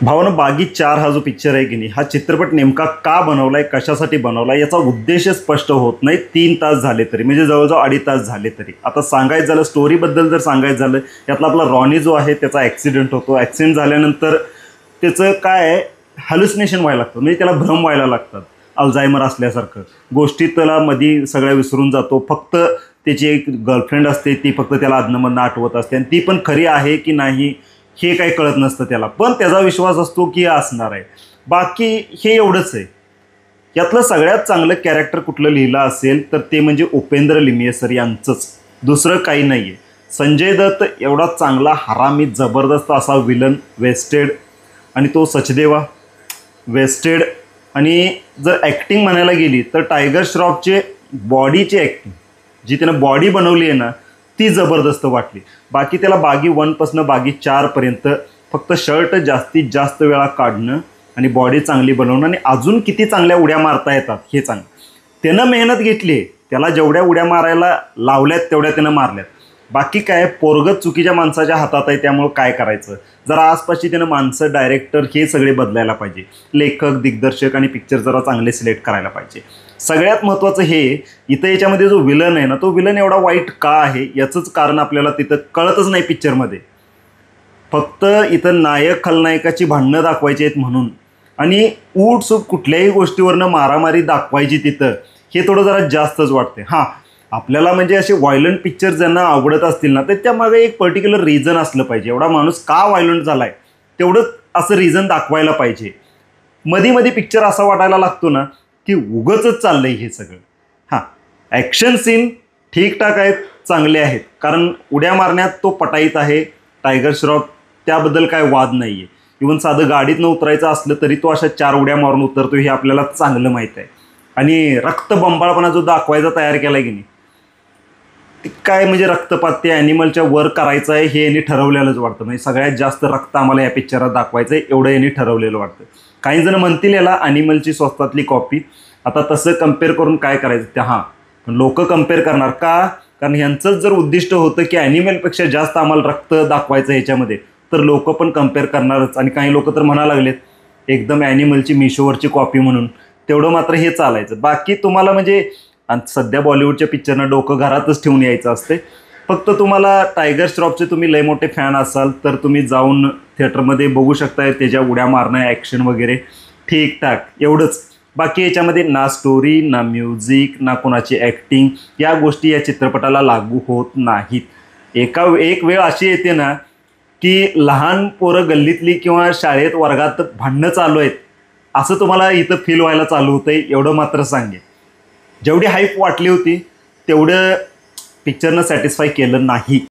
भावानं बागी 4 हा जो पिक्चर आहे की नाही, हा चित्रपट नेमका का बनवलाय, कशासाठी बनवलाय याचा उद्देश स्पष्ट होत नाही. 3 तास झाले तरी, म्हणजे जवळजवळ 2.5 तास झाले तरी. आता सांगायचं झालं, स्टोरीबद्दल जर सांगायचं झालं, यातला आपला रॉनी जो आहे त्याचा ॲक्सिडेंट होतो. ॲक्सिडेंट झाल्यानंतर त्याचं काय आहे, हॅल्युसिनेशन व्हायला लागतं, म्हणजे त्याला भ्रम व्हायला लागतात, अल्झायमर असल्यासारखं. गोष्टी त्याला मध्ये सगळ्या विसरून जातो. फक्त त्याची एक गर्लफ्रेंड असते, ती फक्त त्याला अधनंमधनं आठवत असते, आणि ती पण खरी आहे की नाही हे काही कळत नसतं त्याला, पण त्याचा विश्वास असतो की असणार आहे. बाकी हे एवढंच आहे. यातलं सगळ्यात चांगलं कॅरेक्टर कुठलं लिहिलं असेल तर ते म्हणजे उपेंद्र लिमयेसर यांचंच, दुसरं काही नाही आहे. संजय दत्त एवढा चांगला हरामी जबरदस्त असा विलन, वेस्टेड, आणि तो सचदेवा वेस्टेड. आणि जर ॲक्टिंग म्हणायला गेली तर टायगर श्रॉफचे बॉडीची ॲक्टिंग, जी त्यानं बॉडी बनवली आहे ना, ती जबरदस्त वाटली. बाकी त्याला बागी 1 बागी 4 पर्यंत फक्त शर्ट जास्तीत जास्त वेळा काढणं आणि बॉडी चांगली बनवणं आणि अजून किती चांगल्या उड्या मारता येतात हे चांगलं. त्यानं मेहनत घेतली आहे, त्याला जेवढ्या उड्या मारायला लावल्यात तेवढ्या त्यानं मारल्यात. बाकी काय, पोरगत चुकीच्या माणसाच्या हातात आहे, त्यामुळं काय करायचं. जरा आसपासची त्यानं माणसं, डायरेक्टर हे सगळे बदलायला पाहिजे. लेखक, दिग्दर्शक आणि पिक्चर जरा चांगले सिलेक्ट करायला पाहिजे. सगळ्यात महत्त्वाचं हे, इथं याच्यामध्ये जो विलन आहे ना, तो विलन एवढा वाईट का आहे याचंच कारण आपल्याला तिथं कळतच नाही पिक्चरमध्ये. फक्त इथं नायक खलनायकाची भांडणं दाखवायची आहेत म्हणून, आणि सूट कुठल्याही गोष्टीवरनं मारामारी दाखवायची तिथं, हे थोडं जरा जास्तच वाटते. हां, आपल्याला म्हणजे असे व्हायलंट पिक्चर ज्यांना आवडत असतील ना, तर त्यामागे एक पर्टिक्युलर रिझन असलं पाहिजे. एवढा माणूस का व्हायलंट झाला आहे तेवढंच असं रिझन दाखवायला पाहिजे. मध्ये पिक्चर असा वाटायला लागतो ना की उगचच चाललं आहे हे सगळं. हां, ॲक्शन सीन ठीकठाक आहेत, चांगले आहेत, कारण उड्या मारण्यात तो पटाईत आहे टायगर श्रॉफ, त्याबद्दल काय वाद नाही आहे. इवन साधं गाडीतनं उतरायचं असलं तरी तो अशा 4 उड्या मारून उतरतो, हे आपल्याला चांगलं माहीत आहे. आणि रक्तबंबाळपणा जो दाखवायचा तयार केला आहे की नाही, काय म्हणजे रक्तपात ते ॲनिमलच्या वर करायचं आहे हे यांनी ठरवलेलंच वाटतं. म्हणजे सगळ्यात जास्त रक्त आम्हाला या पिक्चरात दाखवायचं आहे एवढं यांनी ठरवलेलं वाटतं. काही जण म्हणतील याला ॲनिमलची स्वस्तातली कॉपी. आता तसं कम्पेअर करून काय करायचं ते, हां, पण लोक कम्पेअर करणार का, कारण ह्यांचंच जर उद्दिष्ट होतं की ॲनिमलपेक्षा जास्त आम्हाला रक्त दाखवायचं ह्याच्यामध्ये, तर लोक पण कम्पेअर करणारच. आणि काही लोक तर म्हणायला लागलेत एकदम ॲनिमलची मिशोवरची कॉपी म्हणून. तेवढं मात्र हे चालायचं. बाकी तुम्हाला म्हणजे सध्या बॉलिवूडच्या पिक्चरनं डोकं घरातच ठेवून यायचं असते. फक्त तुम्हाला टायगर श्रॉफचे तुम्ही लय मोठे फॅन असाल तर तुम्ही जाऊन थिएटरमध्ये बघू शकताय, त्याच्या उड्या मारणं, ॲक्शन वगैरे ठीकठाक, एवढंच. बाकी याच्यामध्ये ना स्टोरी, ना म्युझिक, ना कोणाची ॲक्टिंग, या गोष्टी या चित्रपटाला लागू होत नाहीत. एक वेळ अशी येते ना की लहान पोरं गल्लीतली किंवा शाळेत वर्गात भांडणं चालू आहेत असं तुम्हाला इथं फील व्हायला चालू होतं आहे. एवढं मात्र सांगेन, जेवढी हाईप वाटली होती तेवढं पिक्चरनं सॅटिस्फाय केलं नाही.